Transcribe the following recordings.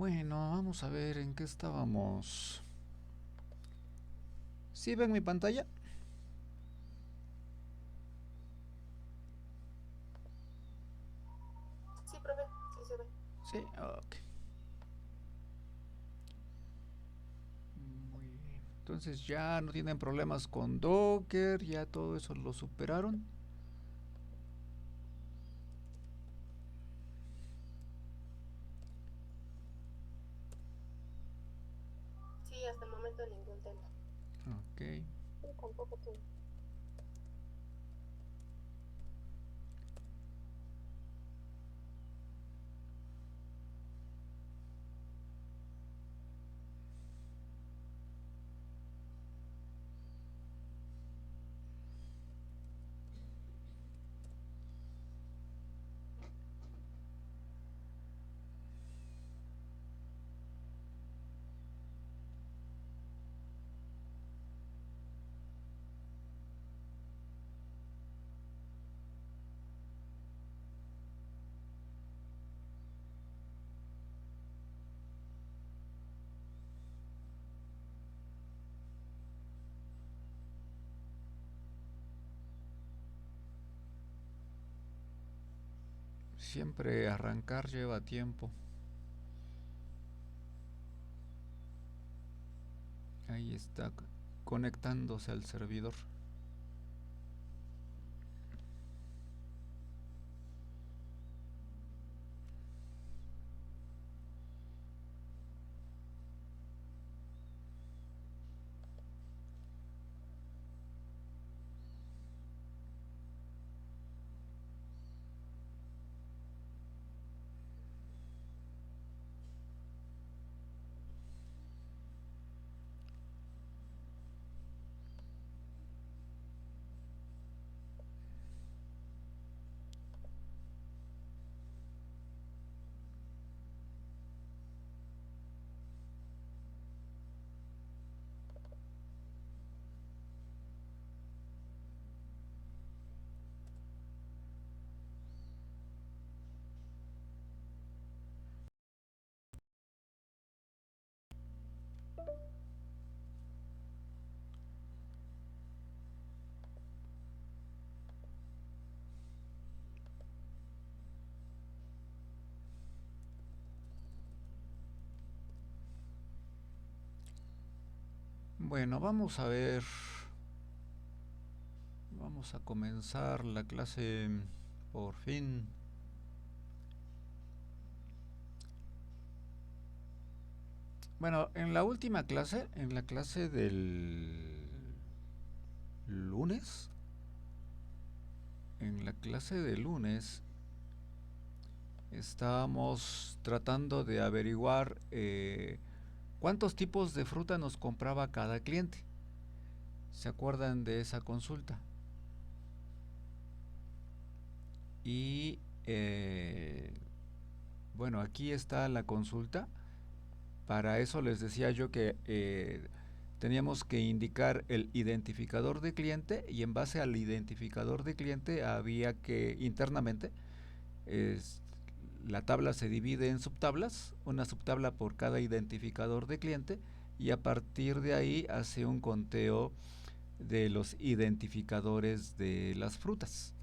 Bueno, vamos a ver en qué estábamos. ¿Sí ven mi pantalla? Sí, profe, sí se ve. Sí, ok. Muy bien. Entonces ya no tienen problemas con Docker, ya todo eso lo superaron. Sí, hasta el momento ningún tema. Ok. Sí, tampoco tiene. Siempre arrancar lleva tiempo. Ahí está conectándose al servidor. Bueno, vamos a ver. Vamos a comenzar la clase por fin. Bueno, en la última clase, en la clase del lunes, en la clase de lunes estábamos tratando de averiguar cuántos tipos de fruta nos compraba cada cliente. ¿Se acuerdan de esa consulta? Y bueno, aquí está la consulta. Para eso les decía yo que teníamos que indicar el identificador de cliente y en base al identificador de cliente había que internamente es, la tabla se divide en subtablas, una subtabla por cada identificador de cliente y a partir de ahí hace un conteo de los identificadores de las frutas.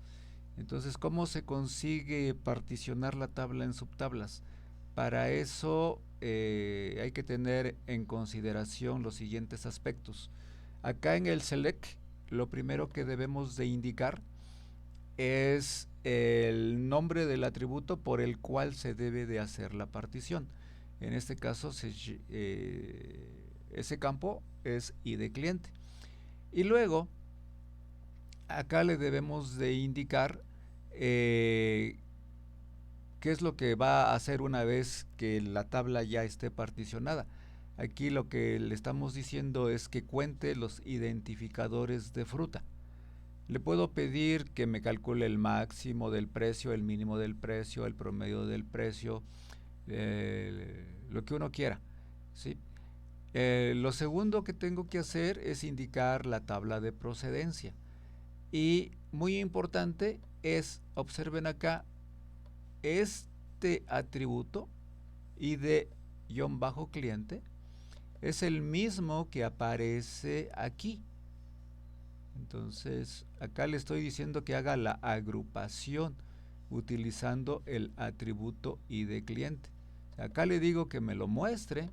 Entonces, ¿cómo se consigue particionar la tabla en subtablas? Para eso hay que tener en consideración los siguientes aspectos. Acá en el select, lo primero que debemos de indicar es el nombre del atributo por el cual se debe de hacer la partición. En este caso, ese campo es ID cliente. Y luego, acá le debemos de indicar qué es lo que va a hacer una vez que la tabla ya esté particionada. Aquí lo que le estamos diciendo es que cuente los identificadores de fruta. Le puedo pedir que me calcule el máximo del precio, el mínimo del precio, el promedio del precio, lo que uno quiera. ¿Sí? Lo segundo que tengo que hacer es indicar la tabla de procedencia. Y muy importante es, observen acá, este atributo ID cliente es el mismo que aparece aquí. Entonces, acá le estoy diciendo que haga la agrupación utilizando el atributo ID cliente. Acá le digo que me lo muestre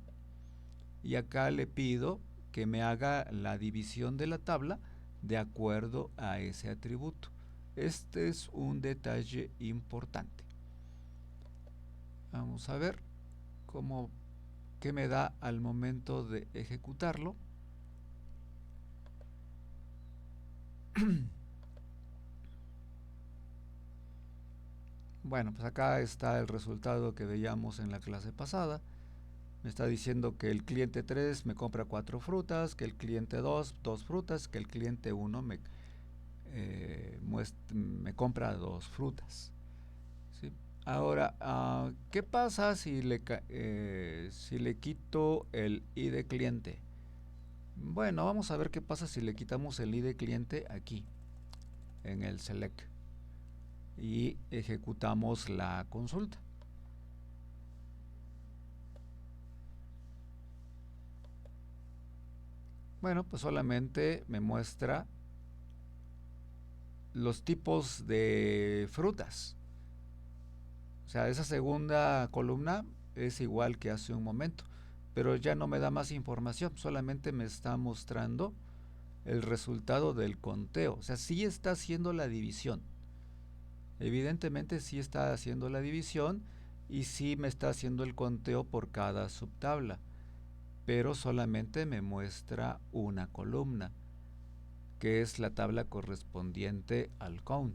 y acá le pido que me haga la división de la tabla de acuerdo a ese atributo. Este es un detalle importante. Vamos a ver qué me da al momento de ejecutarlo. Bueno, pues acá está el resultado que veíamos en la clase pasada. Me está diciendo que el cliente 3 me compra 4 frutas, que el cliente 2, 2 frutas, que el cliente 1 me compra 2 frutas. ¿Sí? Ahora, ¿qué pasa si le quito el ID cliente? Bueno, vamos a ver qué pasa si le quitamos el ID cliente aquí, en el select, y ejecutamos la consulta. Bueno, pues solamente me muestra los tipos de frutas. O sea, esa segunda columna es igual que hace un momento, pero ya no me da más información, solamente me está mostrando el resultado del conteo. O sea, sí está haciendo la división. Evidentemente sí está haciendo la división y sí me está haciendo el conteo por cada subtabla, pero solamente me muestra una columna, que es la tabla correspondiente al count.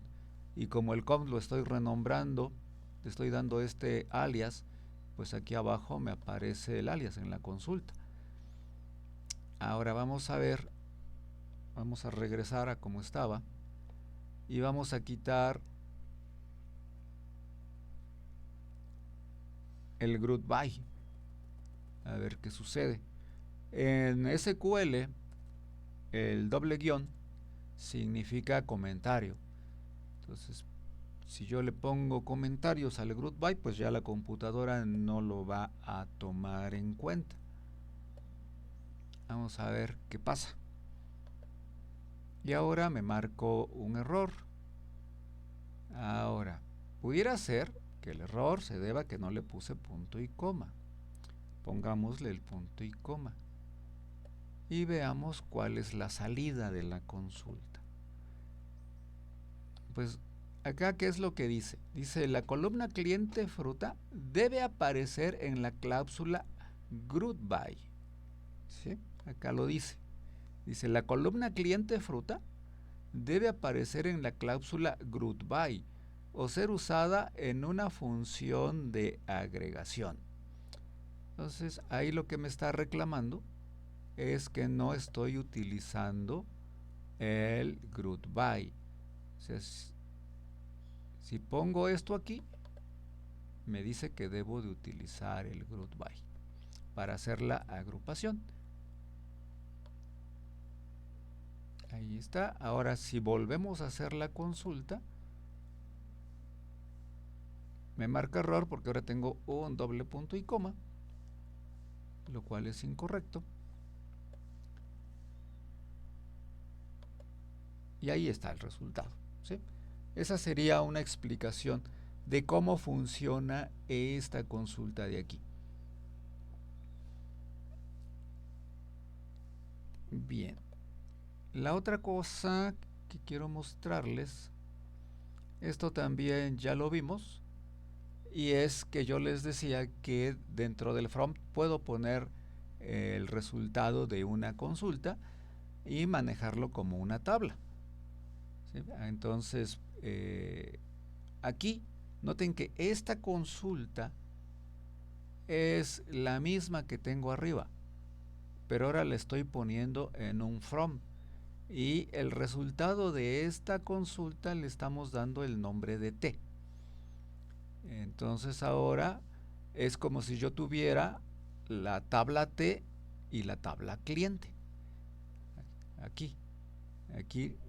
Y como el count lo estoy renombrando, le estoy dando este alias, pues aquí abajo me aparece el alias en la consulta. Ahora vamos a ver, vamos a regresar a como estaba y vamos a quitar el group by. A ver qué sucede. En SQL, el doble guión significa comentario. Entonces, si yo le pongo comentarios al group by, pues ya la computadora no lo va a tomar en cuenta. Vamos a ver qué pasa. Y ahora me marco un error. Ahora, pudiera ser que el error se deba a que no le puse punto y coma. Pongámosle el punto y coma. Y veamos cuál es la salida de la consulta. Pues acá, ¿qué es lo que dice? Dice, la columna cliente fruta debe aparecer en la cláusula group by. ¿Sí? Acá lo dice. Dice, la columna cliente fruta debe aparecer en la cláusula group by o ser usada en una función de agregación. Entonces, ahí lo que me está reclamando es que no estoy utilizando el group by. O sea, si pongo esto aquí, me dice que debo de utilizar el group by para hacer la agrupación. Ahí está. Ahora, si volvemos a hacer la consulta, me marca error porque ahora tengo un doble punto y coma, lo cual es incorrecto. Y ahí está el resultado, ¿sí? Esa sería una explicación de cómo funciona esta consulta de aquí. Bien. La otra cosa que quiero mostrarles, esto también ya lo vimos, y es que yo les decía que dentro del from puedo poner el resultado de una consulta y manejarlo como una tabla. ¿Sí? Entonces, aquí noten que esta consulta es la misma que tengo arriba, pero ahora la estoy poniendo en un from y el resultado de esta consulta le estamos dando el nombre de T. Entonces ahora es como si yo tuviera la tabla T y la tabla cliente. Aquí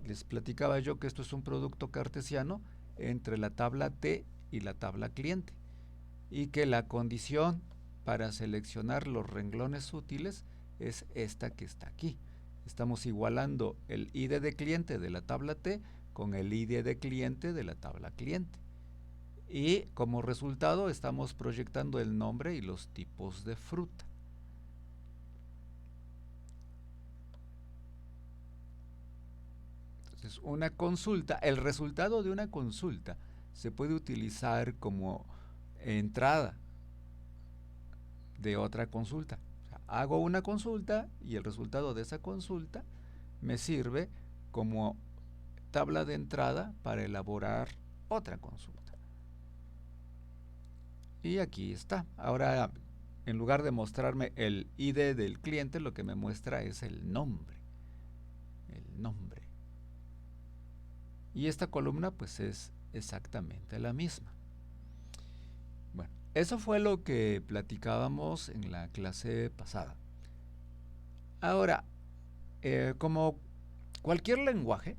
les platicaba yo que esto es un producto cartesiano entre la tabla T y la tabla cliente, y que la condición para seleccionar los renglones útiles es esta que está aquí. Estamos igualando el ID de cliente de la tabla T con el ID de cliente de la tabla cliente. Y como resultado estamos proyectando el nombre y los tipos de fruta. Entonces, una consulta, el resultado de una consulta se puede utilizar como entrada de otra consulta. O sea, hago una consulta y el resultado de esa consulta me sirve como tabla de entrada para elaborar otra consulta. Y aquí está. Ahora, en lugar de mostrarme el ID del cliente, lo que me muestra es el nombre. El nombre. Y esta columna pues es exactamente la misma. Bueno, eso fue lo que platicábamos en la clase pasada. Ahora, como cualquier lenguaje,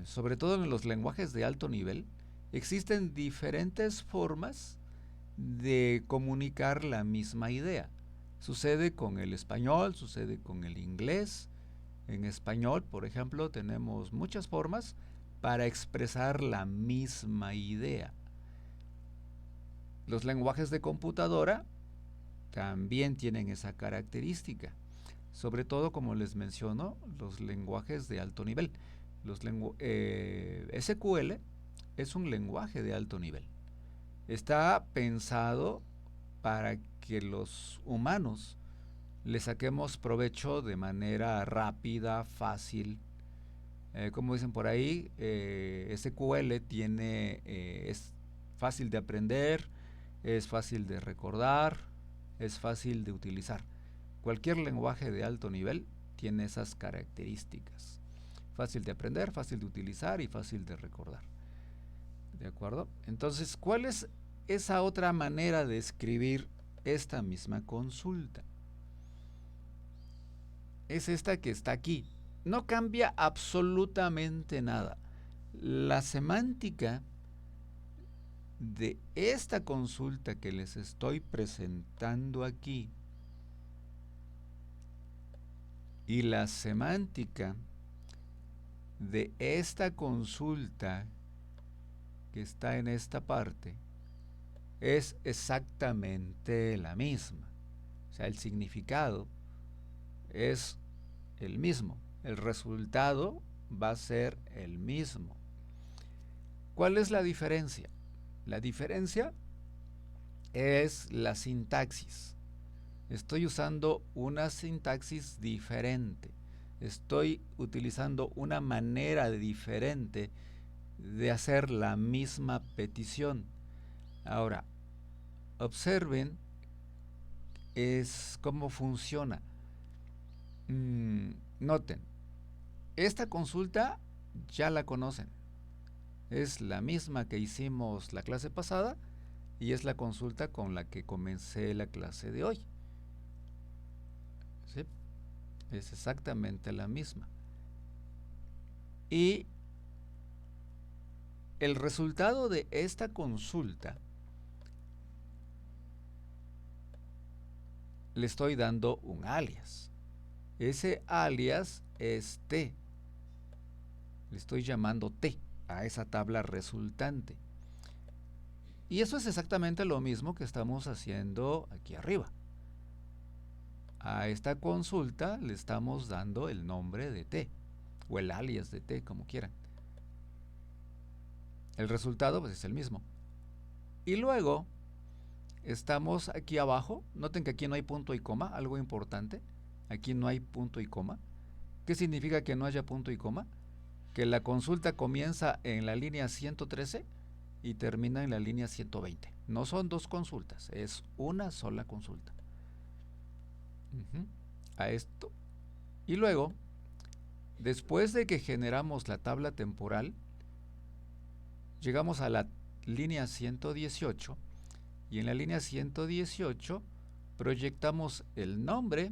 sobre todo en los lenguajes de alto nivel, existen diferentes formas de comunicar la misma idea. Sucede con el español, sucede con el inglés. En español, por ejemplo, tenemos muchas formas para expresar la misma idea. Los lenguajes de computadora también tienen esa característica. Sobre todo, como les menciono, los lenguajes de alto nivel. SQL es un lenguaje de alto nivel. Está pensado para que los humanos le saquemos provecho de manera rápida, fácil. Como dicen por ahí, SQL es fácil de aprender, es fácil de recordar, es fácil de utilizar. Cualquier lenguaje de alto nivel tiene esas características. Fácil de aprender, fácil de utilizar y fácil de recordar. ¿De acuerdo? Entonces, ¿cuál es esa otra manera de escribir esta misma consulta? Es esta que está aquí. No cambia absolutamente nada. La semántica de esta consulta que les estoy presentando aquí y la semántica de esta consulta que está en esta parte es exactamente la misma. O sea, el significado es el mismo. El resultado va a ser el mismo. ¿Cuál es la diferencia? La diferencia es la sintaxis. Estoy usando una sintaxis diferente. Estoy utilizando una manera diferente de hacer la misma petición. Ahora, observen cómo funciona. Noten, esta consulta ya la conocen. Es la misma que hicimos la clase pasada y es la consulta con la que comencé la clase de hoy. ¿Sí? Es exactamente la misma. Y el resultado de esta consulta le estoy dando un alias. Ese alias es T. Le estoy llamando T a esa tabla resultante. Y eso es exactamente lo mismo que estamos haciendo aquí arriba. A esta consulta le estamos dando el nombre de T, o el alias de T, como quieran. El resultado pues es el mismo. Y luego estamos aquí abajo. Noten que aquí no hay punto y coma, algo importante. Aquí no hay punto y coma. ¿Qué significa que no haya punto y coma? Que la consulta comienza en la línea 113 y termina en la línea 120. No son dos consultas, es una sola consulta. A esto. Y luego, después de que generamos la tabla temporal, llegamos a la línea 118 y en la línea 118 proyectamos el nombre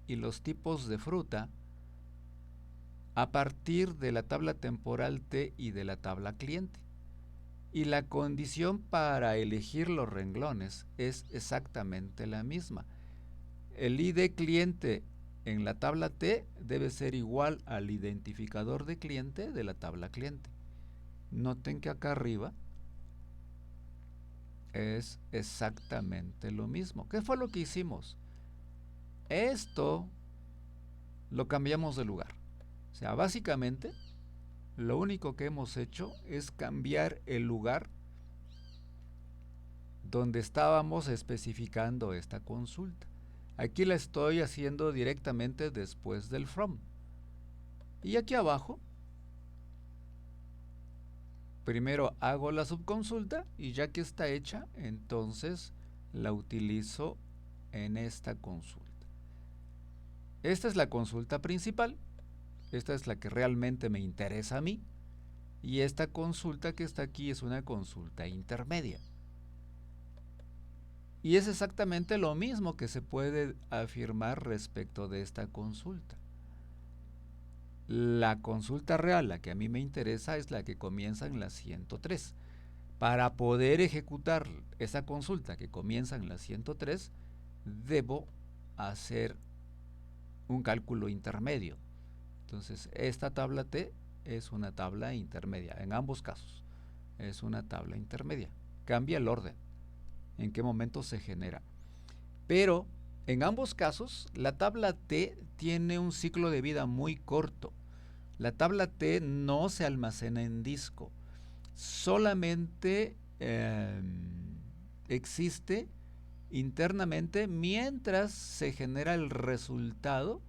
y los tipos de fruta a partir de la tabla temporal T y de la tabla cliente. Y la condición para elegir los renglones es exactamente la misma. El ID cliente en la tabla T debe ser igual al identificador de cliente de la tabla cliente. Noten que acá arriba es exactamente lo mismo. ¿Qué fue lo que hicimos? Esto lo cambiamos de lugar. O sea, básicamente lo único que hemos hecho es cambiar el lugar donde estábamos especificando esta consulta. Aquí la estoy haciendo directamente después del from. Y aquí abajo, primero hago la subconsulta y ya que está hecha, entonces la utilizo en esta consulta. Esta es la consulta principal. Esta es la que realmente me interesa a mí. Y esta consulta que está aquí es una consulta intermedia. Y es exactamente lo mismo que se puede afirmar respecto de esta consulta. La consulta real, la que a mí me interesa, es la que comienza en la 103. Para poder ejecutar esa consulta que comienza en la 103, debo hacer un cálculo intermedio. Entonces, esta tabla T es una tabla intermedia. En ambos casos, es una tabla intermedia. Cambia el orden. En qué momento se genera. Pero en ambos casos, la tabla T tiene un ciclo de vida muy corto. La tabla T no se almacena en disco. Solamente existe internamente mientras se genera el resultado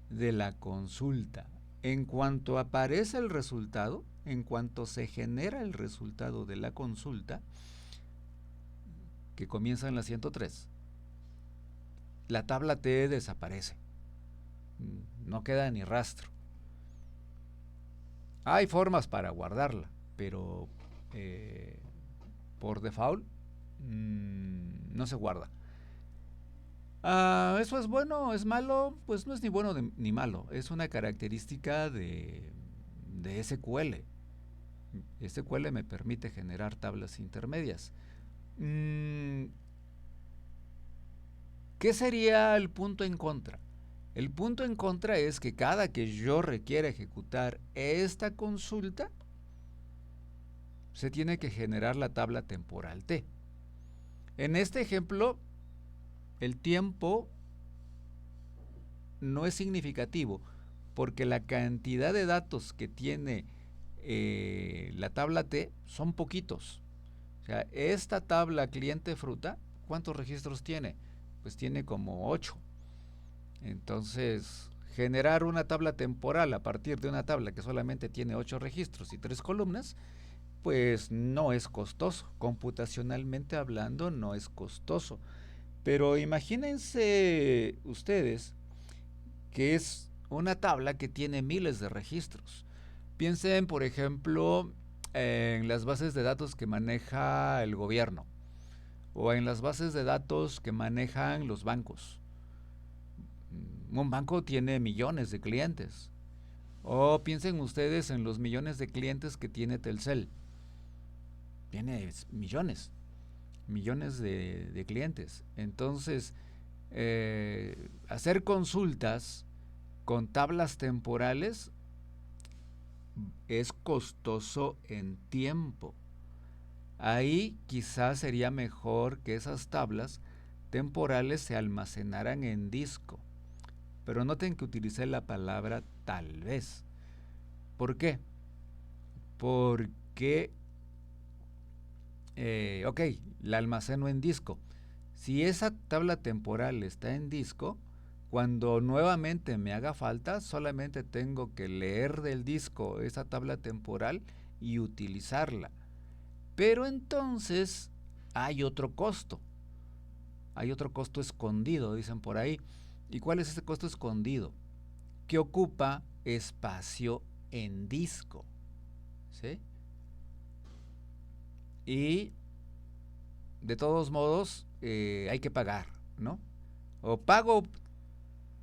de la consulta. En cuanto aparece el resultado, en cuanto se genera el resultado de la consulta, que comienza en la 103, la tabla T desaparece. No queda ni rastro. Hay formas para guardarla, pero por default no se guarda. ¿Eso es bueno? ¿Es malo? Pues no es ni bueno ni malo. Es una característica de SQL. SQL me permite generar tablas intermedias. ¿Qué sería el punto en contra? El punto en contra es que cada que yo requiera ejecutar esta consulta, se tiene que generar la tabla temporal T. En este ejemplo, el tiempo no es significativo porque la cantidad de datos que tiene la tabla T son poquitos. O sea, esta tabla cliente fruta, ¿cuántos registros tiene? Pues tiene como 8. Entonces, generar una tabla temporal a partir de una tabla que solamente tiene 8 registros y 3 columnas, pues no es costoso. Computacionalmente hablando, no es costoso. Pero imagínense ustedes que es una tabla que tiene miles de registros. Piensen, por ejemplo, en las bases de datos que maneja el gobierno o en las bases de datos que manejan los bancos. Un banco tiene millones de clientes. O piensen ustedes en los millones de clientes que tiene Telcel. Tiene millones de clientes. Entonces, hacer consultas con tablas temporales es costoso en tiempo. Ahí quizás sería mejor que esas tablas temporales se almacenaran en disco. Pero noten que utilicé la palabra tal vez. ¿Por qué? Porque, ok, la almaceno en disco. Si esa tabla temporal está en disco, cuando nuevamente me haga falta, solamente tengo que leer del disco esa tabla temporal y utilizarla. Pero entonces hay otro costo. Hay otro costo escondido, dicen por ahí. ¿Y cuál es ese costo escondido? Que ocupa espacio en disco. ¿Sí? Y de todos modos hay que pagar, ¿no? O pago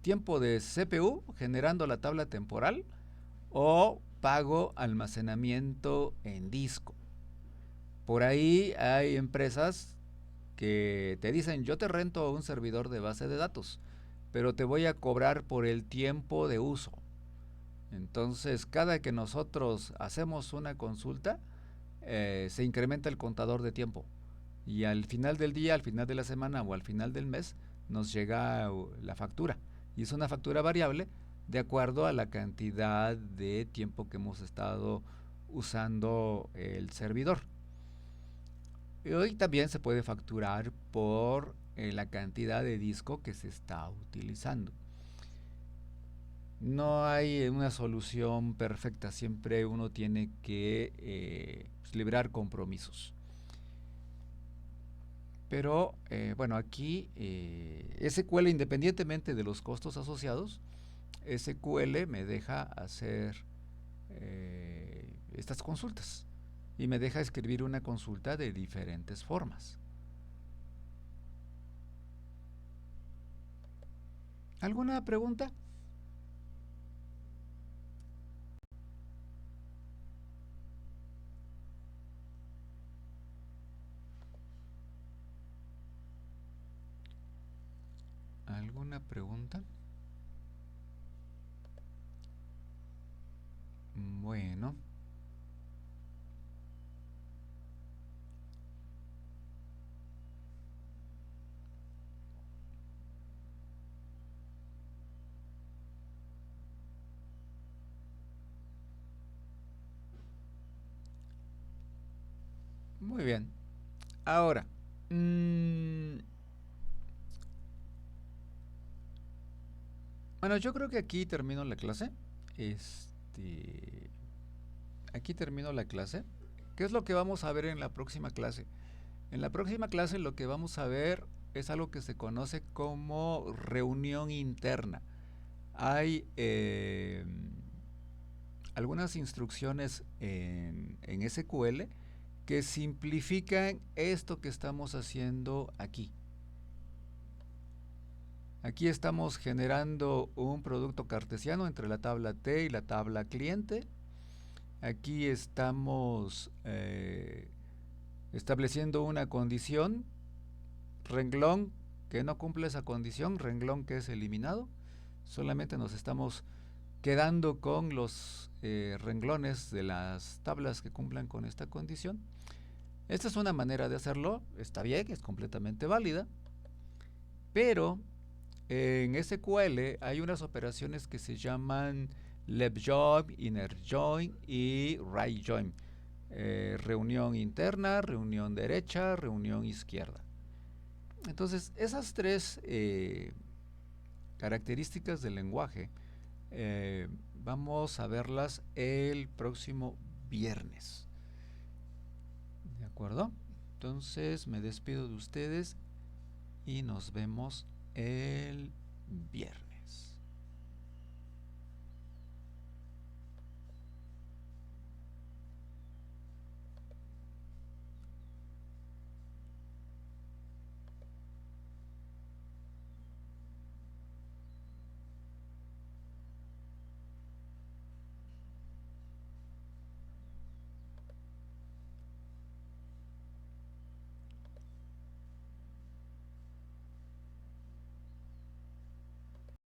tiempo de CPU generando la tabla temporal o pago almacenamiento en disco. Por ahí hay empresas que te dicen, yo te rento un servidor de base de datos, pero te voy a cobrar por el tiempo de uso. Entonces, cada que nosotros hacemos una consulta, se incrementa el contador de tiempo. Y al final del día, al final de la semana o al final del mes, nos llega la factura. Y es una factura variable de acuerdo a la cantidad de tiempo que hemos estado usando el servidor. Y hoy también se puede facturar por la cantidad de disco que se está utilizando. No hay una solución perfecta, siempre uno tiene que librar compromisos. Pero bueno, aquí SQL, independientemente de los costos asociados, SQL me deja hacer estas consultas y me deja escribir una consulta de diferentes formas. ¿Alguna pregunta? ¿Alguna pregunta? Bueno. Muy bien. Ahora, bueno, yo creo que aquí termino la clase. Aquí termino la clase. ¿Qué es lo que vamos a ver en la próxima clase? En la próxima clase lo que vamos a ver es algo que se conoce como reunión interna. Hay algunas instrucciones en SQL que simplifican esto que estamos haciendo aquí. Aquí estamos generando un producto cartesiano entre la tabla T y la tabla cliente. Aquí estamos estableciendo una condición, renglón que no cumple esa condición, renglón que es eliminado. Solamente nos estamos quedando con los renglones de las tablas que cumplan con esta condición. Esta es una manera de hacerlo, está bien, es completamente válida, pero en SQL hay unas operaciones que se llaman left join, inner join y right join. Reunión interna, reunión derecha, reunión izquierda. Entonces, esas tres características del lenguaje vamos a verlas el próximo viernes. ¿De acuerdo? Entonces, me despido de ustedes y nos vemos el viernes.